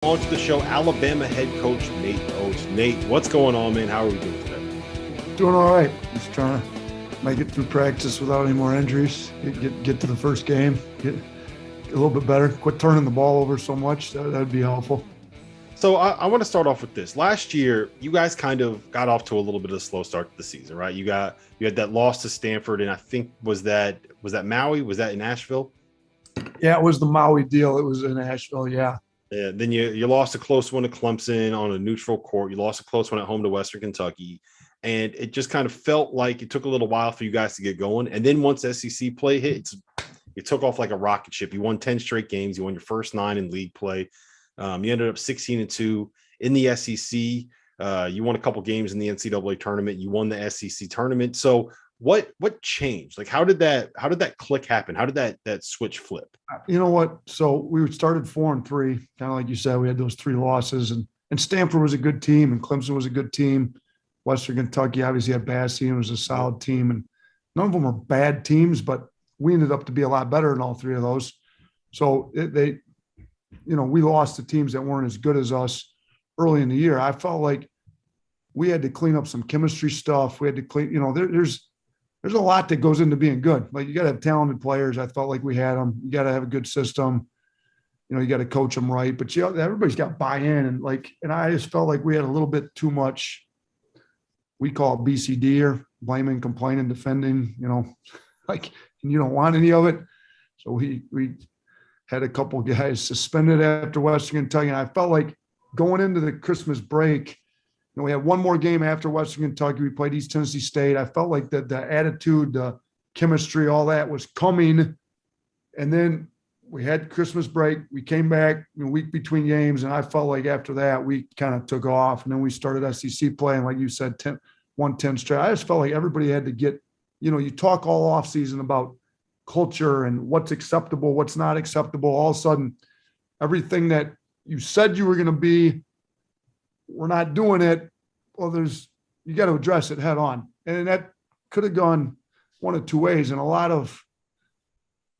On to the show, Alabama head coach Nate Oats. Nate, what's going on, man? How are we doing today? Doing all right. Just trying to make it through practice without any more injuries. Get to the first game. Get a little bit better. Quit turning the ball over so much. That'd be helpful. So I want to start off with this. Last year, you guys kind of got off to a little bit of a slow start to the season, right? You had that loss to Stanford, and I think was that Maui? Was that in Nashville? Yeah, it was the Maui deal. It was in Nashville. Yeah. Yeah, then you lost a close one to Clemson on a neutral court. You lost a close one at home to Western Kentucky. And it just kind of felt like it took a little while for you guys to get going. And then once SEC play hit, it took off like a rocket ship. You won 10 straight games. You won your first 9 in league play. You ended up 16-2 in the SEC. You won a couple games in the NCAA tournament. You won the SEC tournament. So what changed? Like, how did that click happen? How did that switch flip? You know what? So we started 4-3, kind of like you said. We had those 3 losses, and Stanford was a good team, and Clemson was a good team. Western Kentucky obviously had Bassey and was a solid team, and none of them were bad teams, but we ended up to be a lot better in all 3 of those. So we lost to teams that weren't as good as us early in the year. I felt like we had to clean up some chemistry stuff. We had to clean, there's a lot that goes into being good. Like, you got to have talented players. I felt like we had them. You got to have a good system. You got to coach them right. But everybody's got buy-in, and I just felt like we had a little bit too much. We call it BCD, or blaming, complaining, defending. And you don't want any of it. So we had a couple guys suspended after Western Kentucky, and I felt like going into the Christmas break. We had one more game after Western Kentucky. We played East Tennessee State. I felt like the attitude, the chemistry, all that was coming. And then we had Christmas break. We came back a week between games, and I felt like after that we kind of took off. And then we started SEC play, and like you said, 10 straight. I just felt like everybody had to get, you talk all offseason about culture and what's acceptable, what's not acceptable. All of a sudden, everything that you said you were going to be, we're not doing it. Well, you got to address it head on. And that could have gone one of 2 ways. And a lot of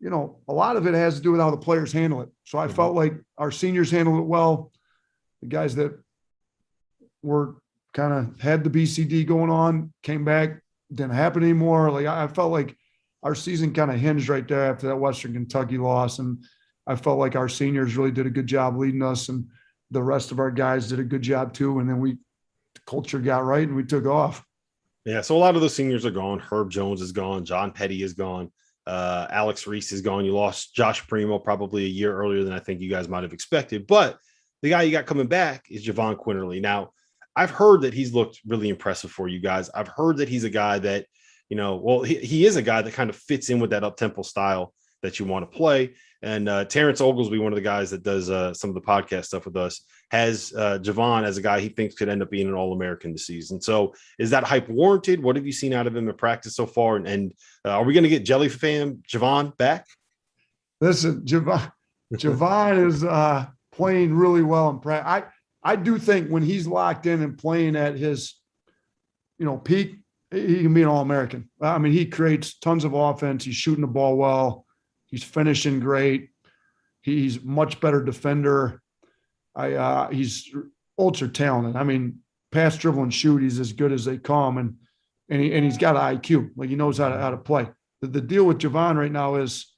it has to do with how the players handle it. So I felt like our seniors handled it well. The guys that were kind of had the BCD going on, came back, didn't happen anymore. Like, I felt like our season kind of hinged right there after that Western Kentucky loss. And I felt like our seniors really did a good job leading us, and the rest of our guys did a good job too. And then the culture got right and we took off. Yeah. So a lot of those seniors are gone. Herb Jones is gone. John Petty is gone. Alex Reese is gone. You lost Josh Primo probably a year earlier than I think you guys might have expected. But the guy you got coming back is Jahvon Quinerly. Now, I've heard that he's looked really impressive for you guys. I've heard that he's a guy that, he is a guy that kind of fits in with that up-tempo style that you want to play. And Terrence Oglesby, one of the guys that does some of the podcast stuff with us, has Jahvon as a guy he thinks could end up being an All-American this season. So is that hype warranted? What have you seen out of him in practice so far? And are we going to get Jelly Fam Jahvon back? Listen, Jahvon is playing really well in practice. I do think when he's locked in and playing at his, peak, he can be an All-American. I mean, he creates tons of offense. He's shooting the ball well. He's finishing great. He's much better defender. He's ultra talented. I mean, pass, dribble, and shoot, he's as good as they come. And he's got an IQ. Like, he knows how to play. The deal with Jahvon right now is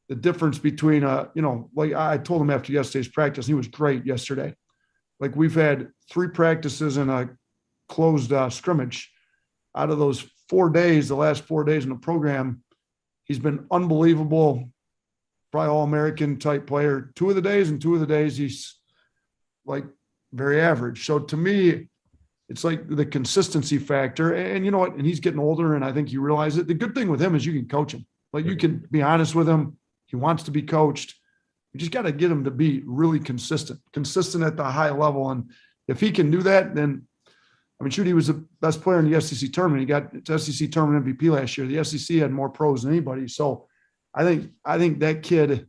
the difference between, like I told him after yesterday's practice, he was great yesterday. Like, we've had 3 practices and a closed scrimmage. Out of those 4 days, the last 4 days in the program, he's been unbelievable, probably All-American type player. 2 of the days he's like very average. So to me, it's like the consistency factor. And you know what? And he's getting older, and I think you realize it. The good thing with him is you can coach him. Like, you can be honest with him. He wants to be coached. You just got to get him to be really consistent at the high level. And if he can do that, then, I mean, shoot, he was the best player in the SEC tournament. He got SEC tournament MVP last year. The SEC had more pros than anybody. So I think that kid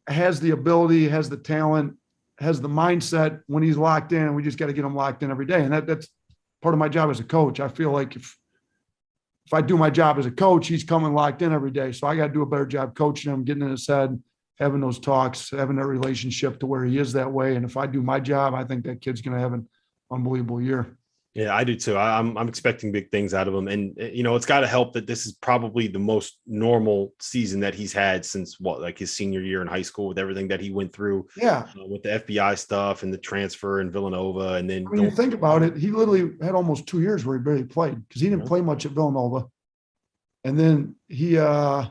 has the ability, has the talent, has the mindset when he's locked in. We just got to get him locked in every day. And that's part of my job as a coach. I feel like if I do my job as a coach, he's coming locked in every day. So I got to do a better job coaching him, getting in his head, having those talks, having that relationship to where he is that way. And if I do my job, I think that kid's going to have an unbelievable year. Yeah, I do too. I'm expecting big things out of him, and it's got to help that this is probably the most normal season that he's had since like his senior year in high school, with everything that he went through. Yeah, with the FBI stuff and the transfer in Villanova, and then when you think about it, he literally had almost 2 years where he barely played because he didn't play much at Villanova, and then he, our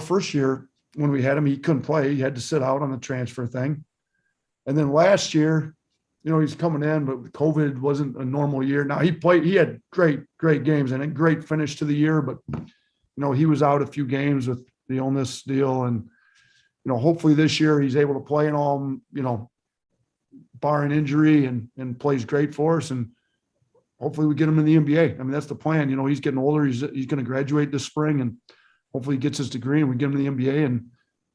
first year when we had him, he couldn't play; he had to sit out on the transfer thing, and then last year. He's coming in, but COVID wasn't a normal year. Now he had great games and a great finish to the year, but he was out a few games with the illness deal. And, hopefully this year he's able to play in all, barring injury and plays great for us. And hopefully we get him in the NBA. I mean, that's the plan. He's getting older. He's going to graduate this spring and hopefully he gets his degree and we get him in the NBA and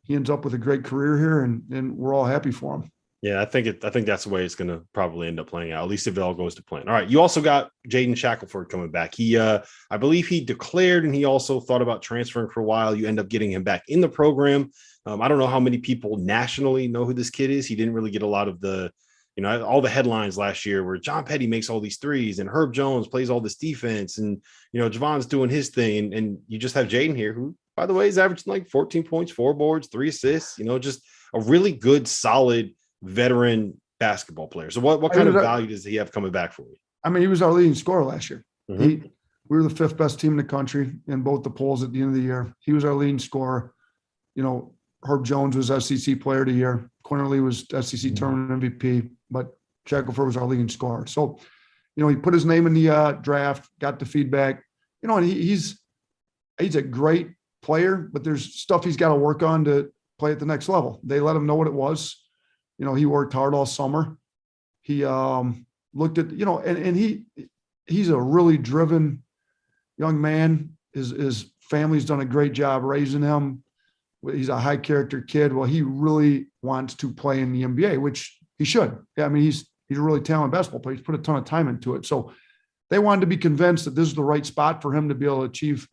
he ends up with a great career here and we're all happy for him. Yeah, I think that's the way it's going to probably end up playing out, at least if it all goes to plan. All right. You also got Jaden Shackleford coming back. He, I believe he declared, and he also thought about transferring for a while. You end up getting him back in the program. I don't know how many people nationally know who this kid is. He didn't really get a lot of the, all the headlines last year where John Petty makes all these threes and Herb Jones plays all this defense and, Jahvon's doing his thing. And you just have Jaden here, who, by the way, is averaging like 14 points, 4 boards, 3 assists, just a really good, solid veteran basketball player. So what kind of value does he have coming back for you? I mean, he was our leading scorer last year. We were the 5th best team in the country in both the polls at the end of the year. He was our leading scorer. Herb Jones was SEC player of the year. Quinerly was SEC tournament MVP, but Shackleford was our leading scorer. So, he put his name in the draft, got the feedback, and he's a great player, but there's stuff he's got to work on to play at the next level. They let him know what it was. He worked hard all summer. He looked at, and he's a really driven young man. His family's done a great job raising him. He's a high character kid. Well, he really wants to play in the NBA, which he should. Yeah, I mean, he's a really talented basketball player. He's put a ton of time into it. So they wanted to be convinced that this is the right spot for him to be able to achieve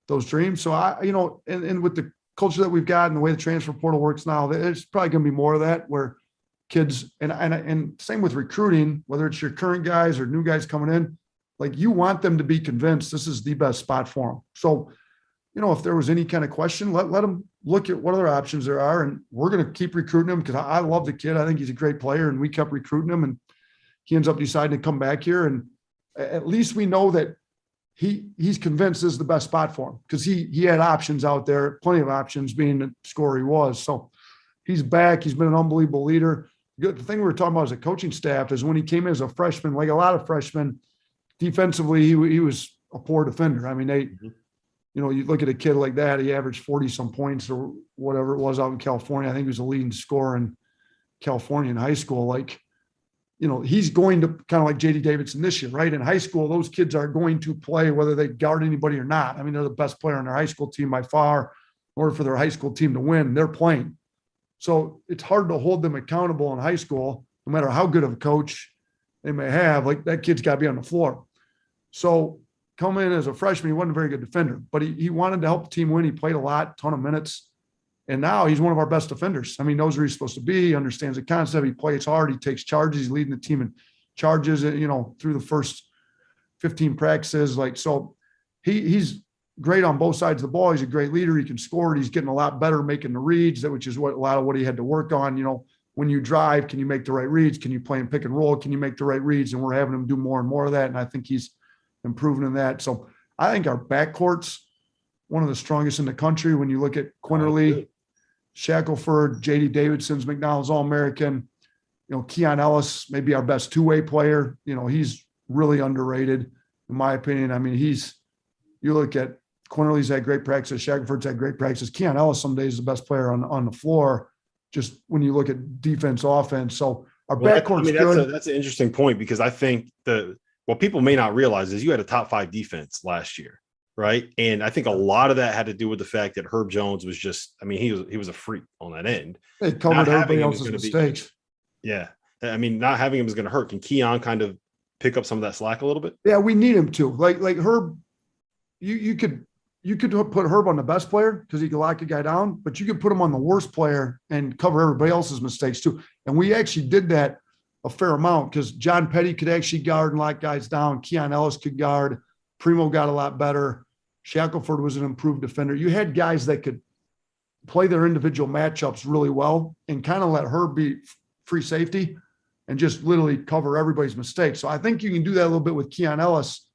those dreams. So and with the culture that we've got and the way the transfer portal works now, there's probably going to be more of that where kids and same with recruiting, whether it's your current guys or new guys coming in, like you want them to be convinced this is the best spot for them. So, if there was any kind of question, let them look at what other options there are. And we're going to keep recruiting him because I love the kid. I think he's a great player and we kept recruiting him and he ends up deciding to come back here. And at least we know that he's convinced this is the best spot for him because he had options out there, plenty of options being the scorer he was. So he's back. He's been an unbelievable leader. The thing we were talking about as a coaching staff is when he came in as a freshman, like a lot of freshmen, defensively, he was a poor defender. I mean, you look at a kid like that, he averaged 40 some points or whatever it was out in California. I think he was the leading scorer in California in high school. Like, he's going to kind of like JD Davidson this year, right? In high school, those kids are going to play whether they guard anybody or not. I mean, they're the best player on their high school team by far. In order for their high school team to win, they're playing. So it's hard to hold them accountable in high school, no matter how good of a coach they may have. Like that kid's got to be on the floor. So coming in as a freshman, he wasn't a very good defender, but he wanted to help the team win. He played a lot, ton of minutes. And now he's one of our best defenders. I mean, he knows where he's supposed to be. He understands the concept. He plays hard. He takes charges. He's leading the team in charges, through the first 15 practices. Like, so he's great on both sides of the ball. He's a great leader. He can score. He's getting a lot better making the reads, which is a lot of what he had to work on. When you drive, can you make the right reads? Can you play in pick and roll? Can you make the right reads? And we're having him do more and more of that. And I think he's improving in that. So I think our backcourt's one of the strongest in the country. When you look at Quinerly, Shackleford, JD Davidson's McDonald's All-American, Keon Ellis may be our best two-way player. He's really underrated in my opinion. I mean, you look at Quinerly's had great practice. Shackleford's had great practice. Keon Ellis some days is the best player on the floor, just when you look at defense, offense. So our backcourt's good. That's an interesting point because I think what people may not realize is you had a top 5 defense last year, right? And I think a lot of that had to do with the fact that Herb Jones was just, I mean, he was a freak on that end. They covered everybody else's mistakes. Yeah. I mean, not having him is going to hurt. Can Keon kind of pick up some of that slack a little bit? Yeah, we need him to. Like Herb, you could you could put Herb on the best player because he could lock a guy down, but you could put him on the worst player and cover everybody else's mistakes too. And we actually did that a fair amount because John Petty could actually guard and lock guys down. Keon Ellis could guard. Primo got a lot better. Shackleford was an improved defender. You had guys that could play their individual matchups really well and kind of let Herb be free safety and just literally cover everybody's mistakes. So I think you can do that a little bit with Keon Ellis.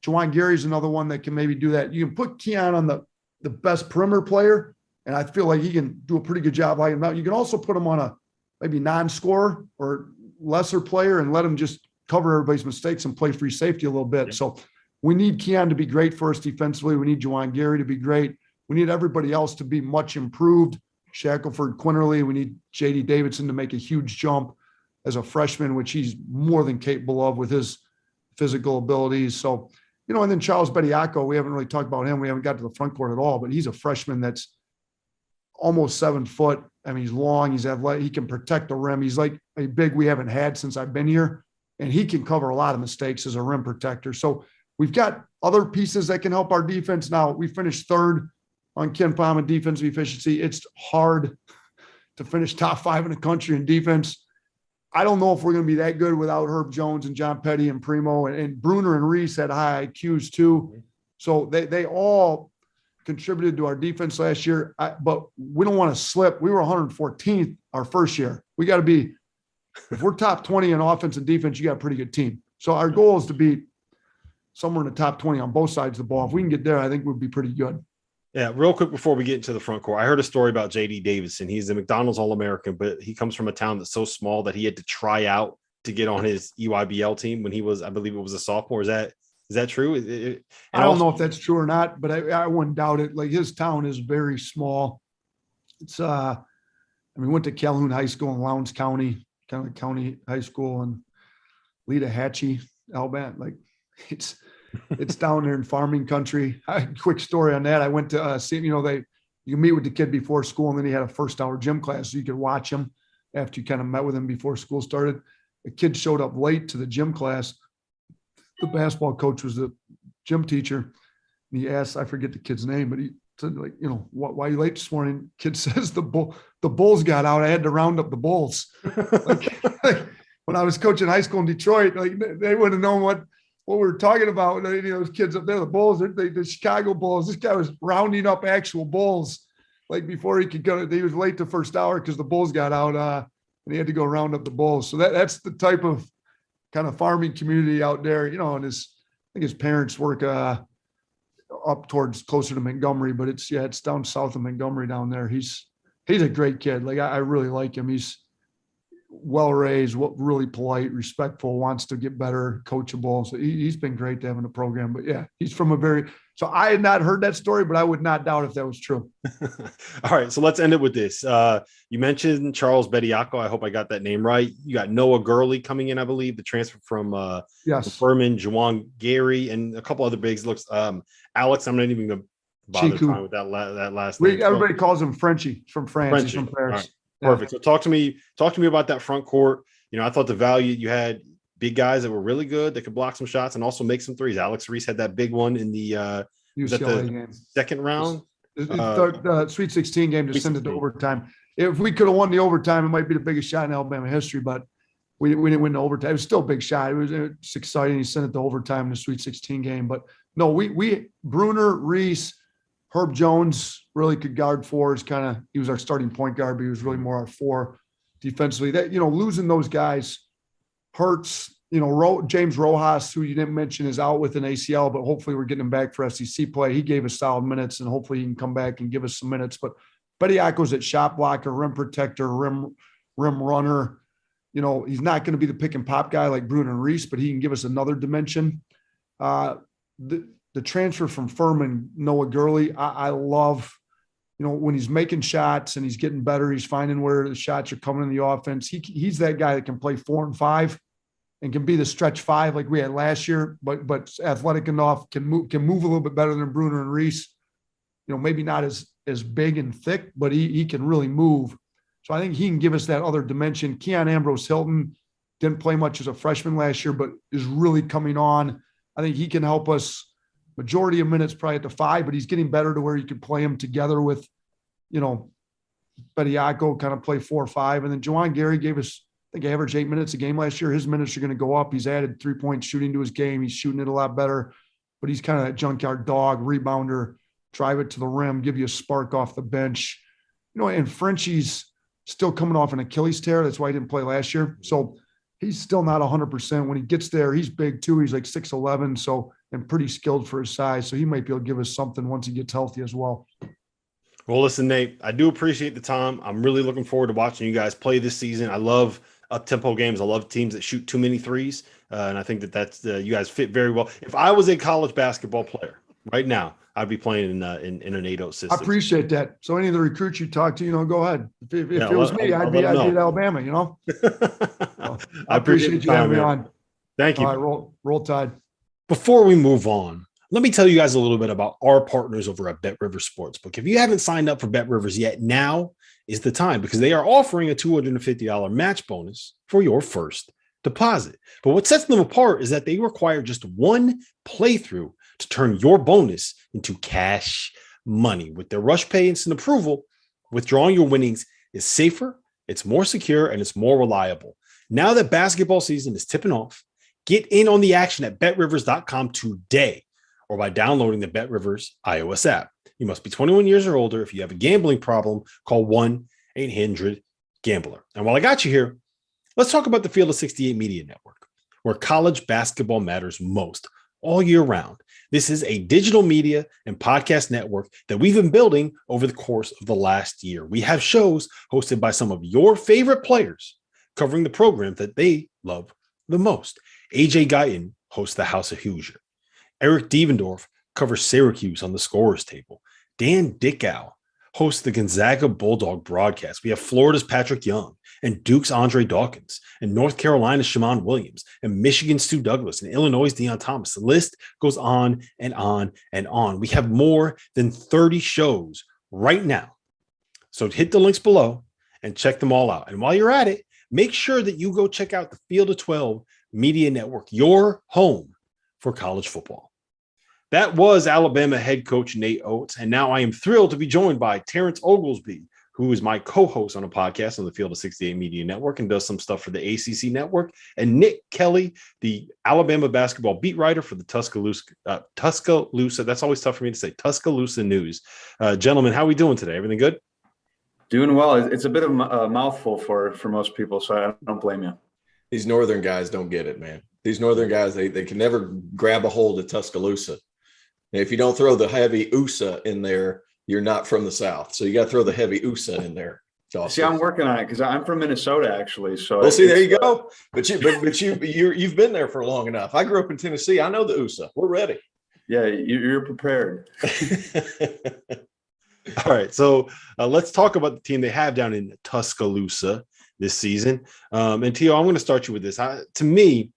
Jahvon Gary's another one that can maybe do that. You can put Keon on the best perimeter player, and I feel like he can do a pretty good job lighting him out. You can also put him on a maybe non-scorer or lesser player and let him just cover everybody's mistakes and play free safety a little bit. Yeah. So we need Keon to be great for us defensively. We need Jahvon Gary to be great. We need everybody else to be much improved. Shackleford, Quinerly. We need J.D. Davidson to make a huge jump as a freshman, which he's more than capable of with his physical abilities. So, and then Charles Bediako, we haven't really talked about him. We haven't got to the front court at all, but he's a freshman that's almost 7 foot. I mean, he's long, he's athletic, he can protect the rim. He's like a big we haven't had since I've been here, and he can cover a lot of mistakes as a rim protector. So we've got other pieces that can help our defense. Now, we finished third on KenPom in defensive efficiency. It's hard to finish top 5 in the country in defense. I don't know if we're going to be that good without Herb Jones and John Petty and Primo, and Bruner and Reese had high IQs too. So they all contributed to our defense last year, but we don't want to slip. We were 114th our first year. We got to be, if we're top 20 in offense and defense, you got a pretty good team. So our goal is to be somewhere in the top 20 on both sides of the ball. If we can get there, I think we'd be pretty good. Yeah, real quick before we get into the front court, I heard a story about J.D. Davidson. He's a McDonald's All-American, but he comes from a town that's so small that he had to try out to get on his EYBL team when he was, I believe it was a sophomore. Is that true? I don't know if that's true or not, but I wouldn't doubt it. Like, his town is very small. It's went to Calhoun High School in Lowndes County, kind of county high school, and Leadahatchee, Alabama. Like, it's down there in farming country. Quick story on that. I went to see, you meet with the kid before school, and then he had a first hour gym class, so you could watch him after you kind of met with him before school started. The kid showed up late to the gym class. The basketball coach was the gym teacher. And he asked, I forget the kid's name, but he said, like, why are you late this morning? Kid says the Bulls got out. I had to round up the Bulls. like, when I was coaching high school in Detroit, like, they wouldn't have known what we were talking about. Those kids up there, the Bulls, the Chicago Bulls. This guy was rounding up actual Bulls. Like, before he could go, he was late the first hour because the Bulls got out, and he had to go round up the Bulls. So that's the type of kind of farming community out there, and I think his parents work up towards closer to Montgomery, but it's down south of Montgomery down there. He's a great kid. Like, I really like him. He's well-raised, really polite, respectful, wants to get better, coachable. So he's been great to have in the program. But yeah, he's from so I had not heard that story, but I would not doubt if that was true. All right, so let's end it with this. You mentioned Charles Bediako. I hope I got that name right. You got Noah Gurley coming in, I believe, the transfer from Furman, Jahvon Gary, and a couple other bigs. Looks Alex, I'm not even going to bother trying with that last name. Everybody calls him Frenchie. He's from France. He's from Paris. Right. Perfect. So talk to me about that front court. I thought the value, you had big guys that were really good that could block some shots and also make some threes. Alex Reese had that big one in the UCLA game, second round, the Sweet 16 game to send it to overtime. If we could have won the overtime, it might be the biggest shot in Alabama history, but we didn't win the overtime. It was still a big shot. It's exciting. He sent it to overtime in the Sweet 16 game, but no, we Bruner, Reese, Herb Jones really could guard fours. He was our starting point guard, but he was really more our four defensively. That, losing those guys hurts. James Rojas, who you didn't mention, is out with an ACL, but hopefully we're getting him back for SEC play. He gave us solid minutes, and hopefully he can come back and give us some minutes. But Bediako's at shot blocker, rim protector, rim runner. He's not going to be the pick and pop guy like Bruner and Reese, but he can give us another dimension. The transfer from Furman, Noah Gurley, I love, when he's making shots and he's getting better, he's finding where the shots are coming in the offense. He's that guy that can play 4 and 5 and can be the stretch 5 like we had last year, but athletic enough, can move a little bit better than Bruner and Reese. Maybe not as big and thick, but he can really move. So I think he can give us that other dimension. Keon Ambrose Hilton didn't play much as a freshman last year, but is really coming on. I think he can help us majority of minutes probably at the 5, but he's getting better to where you can play him together with, Bediako, kind of play 4 or 5. And then Jahvon Gary gave us, I think, average 8 minutes a game last year. His minutes are going to go up. He's added 3-point shooting to his game. He's shooting it a lot better, but he's kind of that junkyard dog, rebounder, drive it to the rim, give you a spark off the bench. And Frenchie's still coming off an Achilles tear. That's why he didn't play last year. So he's still not 100%. When he gets there, he's big too. He's like 6'11", so, and pretty skilled for his size. So he might be able to give us something once he gets healthy as well. Well, listen, Nate, I do appreciate the time. I'm really looking forward to watching you guys play this season. I love up-tempo games. I love teams that shoot too many threes, and I think that's you guys fit very well. If I was a college basketball player right now, I'd be playing in a Nate Oats system. I appreciate that. So any of the recruits you talk to, go ahead. If it was me, I'd be at Alabama, So, I appreciate you having me on. Thank you. All right, roll Tide. Before we move on, let me tell you guys a little bit about our partners over at Bet Rivers Sportsbook. If you haven't signed up for Bet Rivers yet, now is the time, because they are offering a $250 match bonus for your first deposit. But what sets them apart is that they require just one playthrough to turn your bonus into cash money. With their Rush Pay instant approval, withdrawing your winnings is safer, it's more secure, and it's more reliable. Now that basketball season is tipping off, get in on the action at betrivers.com today, or by downloading the BetRivers iOS app. You must be 21 years or older. If you have a gambling problem, call 1-800-GAMBLER. And while I got you here, let's talk about the Field of 68 Media Network, where college basketball matters most all year round. This is a digital media and podcast network that we've been building over the course of the last year. We have shows hosted by some of your favorite players covering the program that they love the most. AJ Guyton hosts the House of Hoosier. Eric Devendorf covers Syracuse on the scorer's table. Dan Dickow hosts the Gonzaga Bulldog broadcast. We have Florida's Patrick Young and Duke's Andre Dawkins and North Carolina's Shammond Williams and Michigan's Stu Douglas and Illinois' Deion Thomas. The list goes on and on and on. We have more than 30 shows right now. So hit the links below and check them all out. And while you're at it, make sure that you go check out the Field of 12 Media Network, your home for college football. That was Alabama head coach Nate Oats, and now I am thrilled to be joined by Terrence Oglesby, who is my co-host on a podcast on the Field of 68 Media Network and does some stuff for the ACC Network, and Nick Kelly, the Alabama basketball beat writer for the Tuscaloosa. That's always tough for me to say. Tuscaloosa News. Gentlemen, how are we doing today? Everything good? Doing well. It's a bit of a mouthful for most people, so I don't blame you. These northern guys don't get it, man. These northern guys, they can never grab a hold of Tuscaloosa. And if you don't throw the heavy USA in there, you're not from the South. So you got to throw the heavy USA in there. See, I'm working on it because I'm from Minnesota, actually. So well, see, there you go. But you've been there for long enough. I grew up in Tennessee. I know the USA. We're ready. Yeah, you're prepared. All right, so let's talk about the team they have down in Tuscaloosa this season. And Tio, I'm going to start you with this. To me,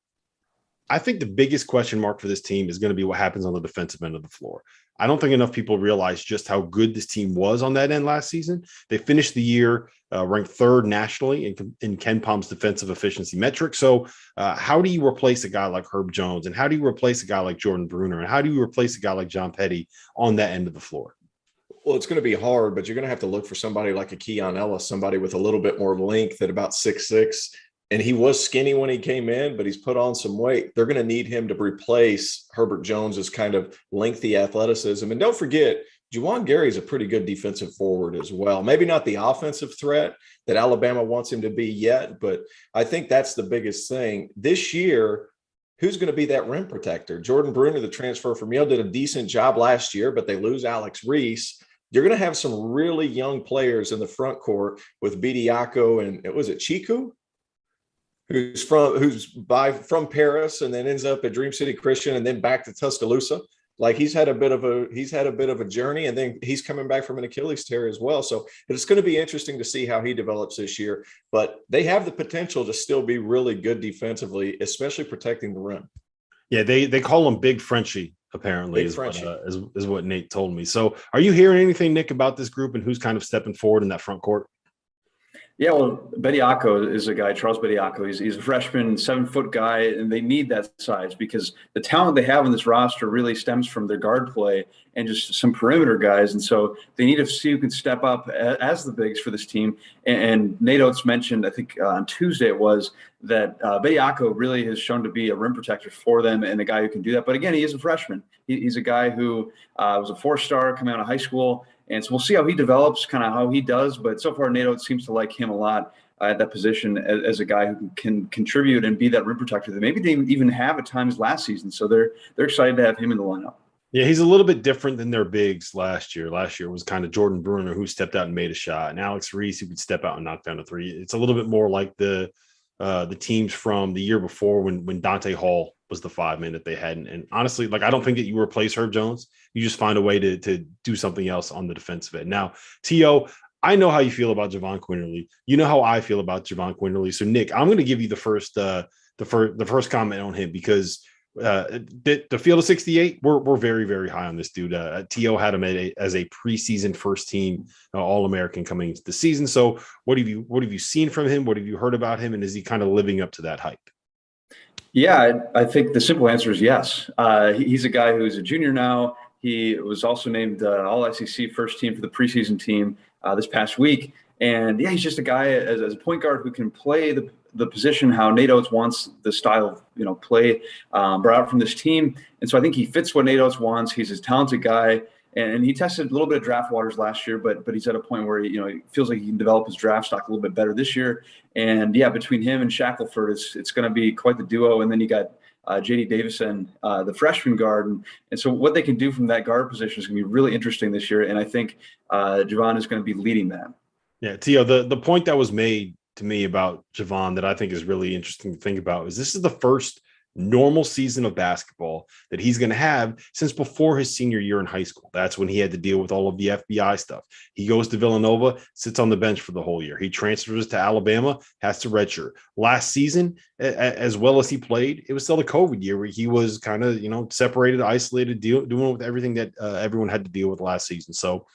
I think the biggest question mark for this team is going to be what happens on the defensive end of the floor. I don't think enough people realize just how good this team was on that end last season. They finished the year ranked third nationally in Ken Palm's defensive efficiency metric. So how do you replace a guy like Herb Jones? And how do you replace a guy like Jordan Bruner? And how do you replace a guy like John Petty on that end of the floor? Well, it's going to be hard, but you're going to have to look for somebody like a Keon Ellis, somebody with a little bit more length at about 6'6". And he was skinny when he came in, but he's put on some weight. They're going to need him to replace Herbert Jones's kind of lengthy athleticism. And don't forget, Jahvon Gary is a pretty good defensive forward as well. Maybe not the offensive threat that Alabama wants him to be yet, but I think that's the biggest thing. This year, who's going to be that rim protector? Jordan Bruner, the transfer from Yale, did a decent job last year, but they lose Alex Reese. You're going to have some really young players in the front court with Bediako and was it Chiku? Who's from Paris and then ends up at Dream City Christian and then back to Tuscaloosa. Like he's had a bit of a journey, and then he's coming back from an Achilles tear as well. So it's going to be interesting to see how he develops this year. But they have the potential to still be really good defensively, especially protecting the rim. Yeah, they call him Big Frenchie, apparently, Big Frenchie. Is what Nate told me. So are you hearing anything, Nick, about this group and who's kind of stepping forward in that front court? Yeah, well, Bediako is a guy, Charles Bediako. He's a freshman, 7-foot guy, and they need that size because the talent they have in this roster really stems from their guard play and just some perimeter guys. And so they need to see who can step up as the bigs for this team. And Nate Oats mentioned, I think on Tuesday it was, that Bediako really has shown to be a rim protector for them and a guy who can do that. But again, he is a freshman. He's a guy who was a 4-star coming out of high school. And so we'll see how he develops, kind of how he does. But so far, Nate Oats seems to like him a lot at that position as a guy who can contribute and be that rim protector that maybe they even have at times last season. So they're excited to have him in the lineup. Yeah, he's a little bit different than their bigs last year. Last year was kind of Jordan Bruner, who stepped out and made a shot, and Alex Reese, who could step out and knock down a three. It's a little bit more like the teams from the year before when Dante Hall was the 5-man that they had. And honestly, like, I don't think that you replace Herb Jones. You just find a way to do something else on the defensive end. Now, T.O., I know how you feel about Jahvon Quinerly. You know how I feel about Jahvon Quinerly. So, Nick, I'm going to give you the first comment on him because the field of 68, we're very, very high on this dude. T.O. had him as a preseason first team All-American coming into the season. So what have you seen from him? What have you heard about him? And is he kind of living up to that hype? Yeah, I think the simple answer is yes. He's a guy who's a junior now. He was also named All-SEC first team for the preseason team this past week. And yeah, he's just a guy as a point guard who can play the position how Nate Oats wants the style of play brought out from this team. And so I think he fits what Nate Oats wants. He's a talented guy. And he tested a little bit of draft waters last year, but he's at a point where he feels like he can develop his draft stock a little bit better this year. And yeah, between him and Shackleford, it's going to be quite the duo. And then you got JD Davidson, the freshman guard, and so what they can do from that guard position is going to be really interesting this year. And I think Jahvon is going to be leading that. Yeah, Tio, the point that was made to me about Jahvon that I think is really interesting to think about is this is the first normal season of basketball that he's going to have since before his senior year in high school. That's when he had to deal with all of the FBI stuff. He goes to Villanova, sits on the bench for the whole year. He transfers to Alabama, has to redshirt. Last season, as well as he played, it was still the COVID year where he was kind of, separated, isolated, doing with everything that everyone had to deal with last season. So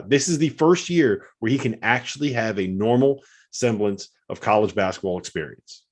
this is the first year where he can actually have a normal semblance of college basketball experience.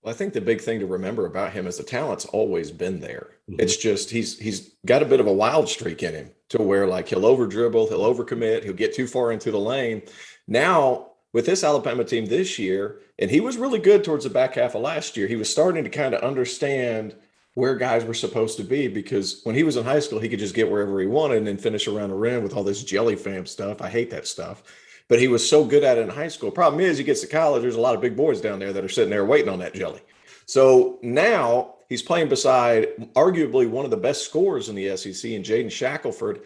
Well, I think the big thing to remember about him is the talent's always been there. Mm-hmm. It's just he's got a bit of a wild streak in him to where, like, he'll over dribble, he'll overcommit, he'll get too far into the lane. Now, with this Alabama team this year, and he was really good towards the back half of last year, he was starting to kind of understand where guys were supposed to be, because when he was in high school, he could just get wherever he wanted and then finish around the rim with all this jelly fam stuff. I hate that stuff. But he was so good at it in high school. Problem is, he gets to college, there's a lot of big boys down there that are sitting there waiting on that jelly. So now he's playing beside arguably one of the best scorers in the SEC in Jaden Shackleford,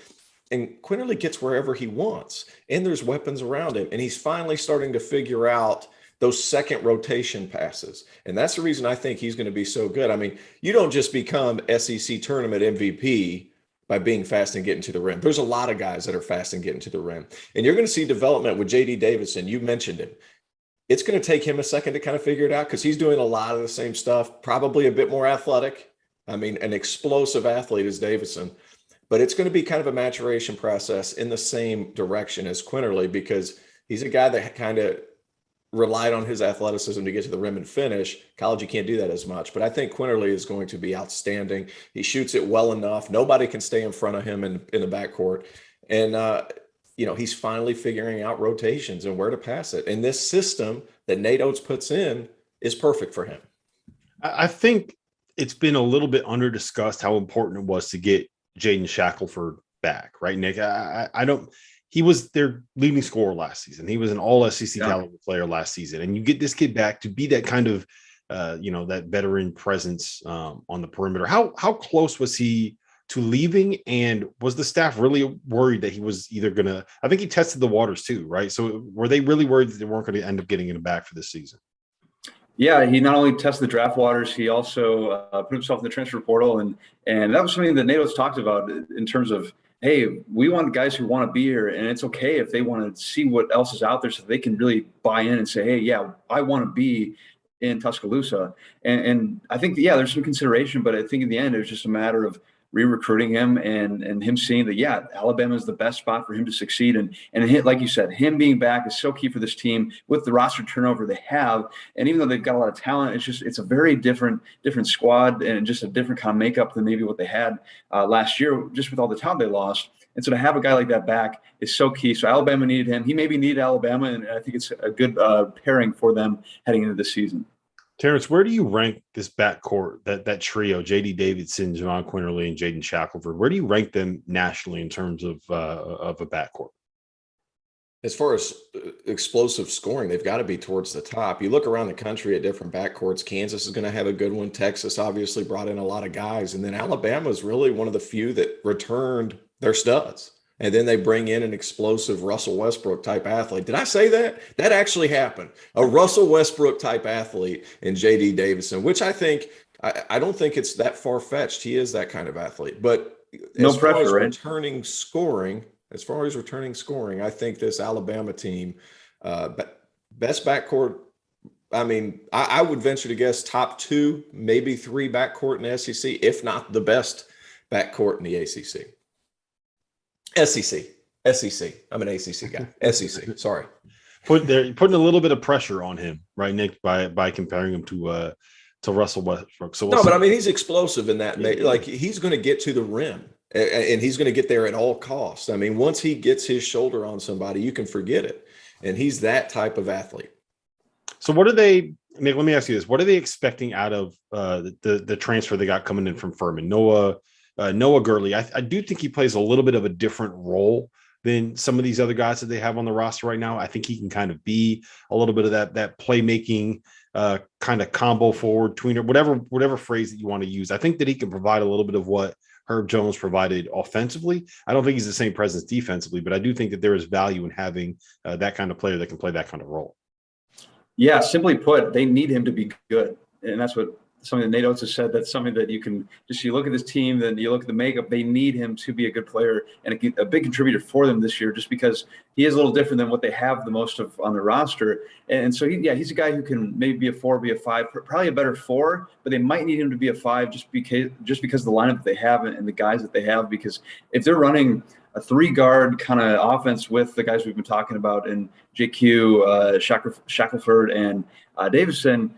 and Quinerly gets wherever he wants, and there's weapons around him, and he's finally starting to figure out those second rotation passes. And that's the reason I think he's going to be so good. I mean, you don't just become SEC tournament MVP by being fast and getting to the rim. There's a lot of guys that are fast and getting to the rim. And you're going to see development with JD Davidson. You mentioned him. It's going to take him a second to kind of figure it out because he's doing a lot of the same stuff, probably a bit more athletic. I mean, an explosive athlete is Davidson. But it's going to be kind of a maturation process in the same direction as Quinerly, because he's a guy that kind of relied on his athleticism to get to the rim and finish. College, you can't do that as much. But I think Quinerly is going to be outstanding. He shoots it well enough. Nobody can stay in front of him in the backcourt. And, he's finally figuring out rotations and where to pass it. And this system that Nate Oats puts in is perfect for him. I think it's been a little bit under-discussed how important it was to get Jaden Shackleford back, right, Nick? He was their leading scorer last season. He was an all-SEC caliber player last season. And you get this kid back to be that kind of, that veteran presence on the perimeter. How close was he to leaving? And was the staff really worried that he was either going to – I think he tested the waters too, right? So were they really worried that they weren't going to end up getting him back for this season? Yeah, he not only tested the draft waters, he also put himself in the transfer portal. And that was something that Nate Oats talked about in terms of, hey, we want guys who want to be here, and it's okay if they want to see what else is out there so they can really buy in and say, hey, yeah, I want to be in Tuscaloosa. And I think, there's some consideration, but I think in the end, it was just a matter of re-recruiting him and him seeing that, yeah, Alabama is the best spot for him to succeed. And like you said, him being back is so key for this team with the roster turnover they have. And even though they've got a lot of talent, it's a very different squad and just a different kind of makeup than maybe what they had last year, just with all the talent they lost. And so to have a guy like that back is so key. So Alabama needed him. He maybe needed Alabama, and I think it's a good pairing for them heading into this season. Terrence, where do you rank this backcourt, that trio, J.D. Davidson, Jahvon Quinerly, and Jaden Shackleford? Where do you rank them nationally in terms of a backcourt? As far as explosive scoring, they've got to be towards the top. You look around the country at different backcourts. Kansas is going to have a good one. Texas obviously brought in a lot of guys. And then Alabama is really one of the few that returned their studs. And then they bring in an explosive Russell Westbrook type athlete. Did I say that? That actually happened. A Russell Westbrook type athlete in J.D. Davidson, which I think I don't think it's that far-fetched. He is that kind of athlete. But no pressure, as far as right? returning scoring, I think this Alabama team, best backcourt. I mean, I would venture to guess top 2, maybe 3 backcourt in the SEC, if not the best backcourt in the ACC. SEC. I'm an ACC guy. SEC. Sorry. Putting a little bit of pressure on him, right, Nick, by comparing him to Russell Westbrook. So but I mean, he's explosive in that. Yeah. Like, he's going to get to the rim, and he's going to get there at all costs. I mean, once he gets his shoulder on somebody, you can forget it. And he's that type of athlete. So what are they, Nick, let me ask you this. What are they expecting out of the transfer they got coming in from Furman? Noah Gurley. I do think he plays a little bit of a different role than some of these other guys that they have on the roster right now. I think he can kind of be a little bit of that playmaking kind of combo forward, tweener, whatever phrase that you want to use. I think that he can provide a little bit of what Herb Jones provided offensively. I don't think he's the same presence defensively, but I do think that there is value in having that kind of player that can play that kind of role. Yeah, simply put, they need him to be good. And that's something that Nate Oats has said. That's something that you look at this team, then you look at the makeup, they need him to be a good player and a big contributor for them this year, just because he is a little different than what they have the most of on the roster. And so he's a guy who can maybe be a 4, be a 5, probably a better 4, but they might need him to be a 5 just because of the lineup that they have and the guys that they have, because if they're running a 3-guard kind of offense with the guys we've been talking about in JQ, Shackleford, and Davidson,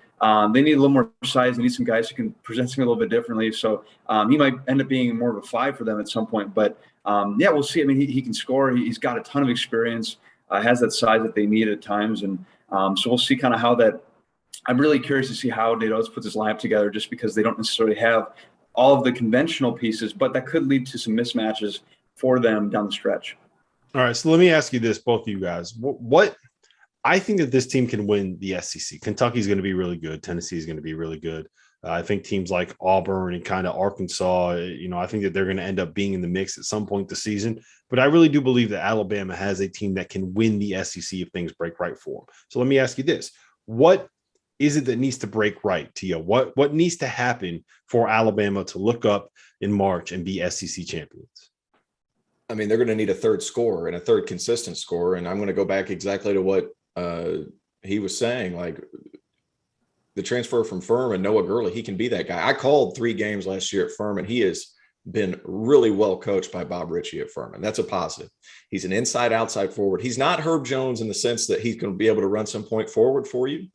they need a little more size. They need some guys who can present something a little bit differently. So he might end up being more of a 5 for them at some point. But, we'll see. I mean, he can score. He's got a ton of experience, has that size that they need at times. And so we'll see kind of how that – I'm really curious to see how Nate Oats puts his lineup together, just because they don't necessarily have all of the conventional pieces, but that could lead to some mismatches for them down the stretch. All right, so let me ask you this, both of you guys. What I think that this team can win the SEC. Kentucky's going to be really good. Tennessee is going to be really good. I think teams like Auburn and kind of Arkansas, I think that they're going to end up being in the mix at some point this season. But I really do believe that Alabama has a team that can win the SEC if things break right for them. So let me ask you this. What is it that needs to break right, Tia? What needs to happen for Alabama to look up in March and be SEC champions? I mean, they're going to need a third scorer and a third consistent scorer. And I'm going to go back exactly to what he was saying, like the transfer from Furman, Noah Gurley, he can be that guy. I called 3 games last year at Furman. He has been really well coached by Bob Ritchie at Furman. That's a positive. He's an inside-outside forward. He's not Herb Jones in the sense that he's going to be able to run some point forward for you,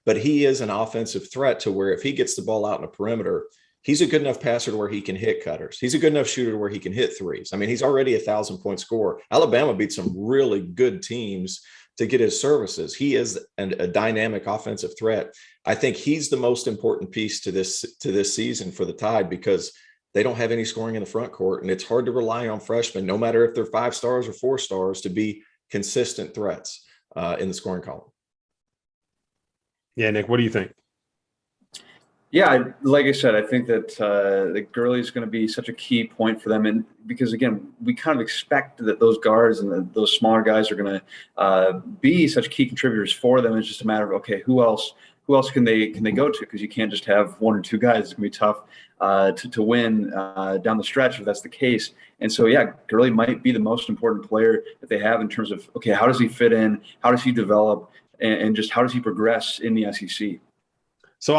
but he is an offensive threat to where if he gets the ball out in the perimeter, he's a good enough passer to where he can hit cutters. He's a good enough shooter to where he can hit threes. I mean, he's already 1,000-point scorer. Alabama beat some really good teams to get his services. He is a dynamic offensive threat. I think he's the most important piece to this season for the Tide, because they don't have any scoring in the front court, and it's hard to rely on freshmen, no matter if they're 5 stars or 4 stars, to be consistent threats in the scoring column. Yeah, Nick, what do you think? Yeah, like I said, I think that Gurley is going to be such a key point for them, and because again, we kind of expect that those guards and those smaller guys are going to be such key contributors for them. It's just a matter of, okay, who else can they go to? Because you can't just have 1 or 2 guys. It's going to be tough to win down the stretch if that's the case. And so, yeah, Gurley might be the most important player that they have in terms of, okay, how does he fit in? How does he develop? And just how does he progress in the SEC? So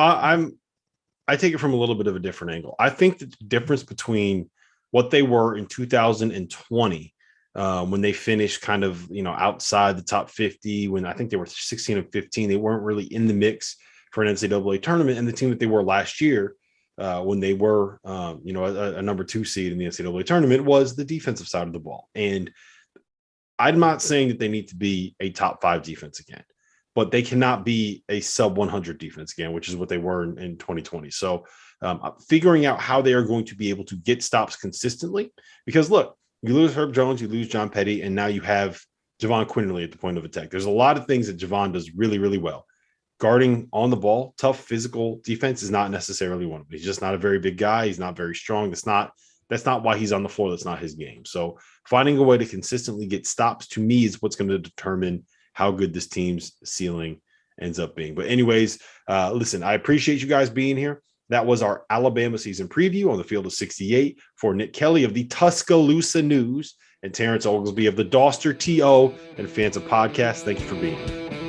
I take it from a little bit of a different angle. I think that the difference between what they were in 2020 when they finished kind of, outside the top 50, when I think they were 16 and 15, they weren't really in the mix for an NCAA tournament. And the team that they were last year, when they were, a number 2 seed in the NCAA tournament, was the defensive side of the ball. And I'm not saying that they need to be a top 5 defense again, but they cannot be a sub 100 defense again, which is what they were in 2020. So figuring out how they are going to be able to get stops consistently, because look, you lose Herb Jones, you lose John Petty, and now you have Jahvon Quinerly at the point of attack. There's a lot of things that Jahvon does really, really well. Guarding on the ball, tough physical defense is not necessarily one of them. He's just not a very big guy. He's not very strong. That's not why he's on the floor. That's not his game. So finding a way to consistently get stops, to me, is what's going to determine how good this team's ceiling ends up being. But anyways, listen, I appreciate you guys being here. That was our Alabama season preview on the field of 68 for Nick Kelly of the Tuscaloosa News and Terrence Oglesby of the Dauster TO and Fans of Podcasts. Thank you for being here.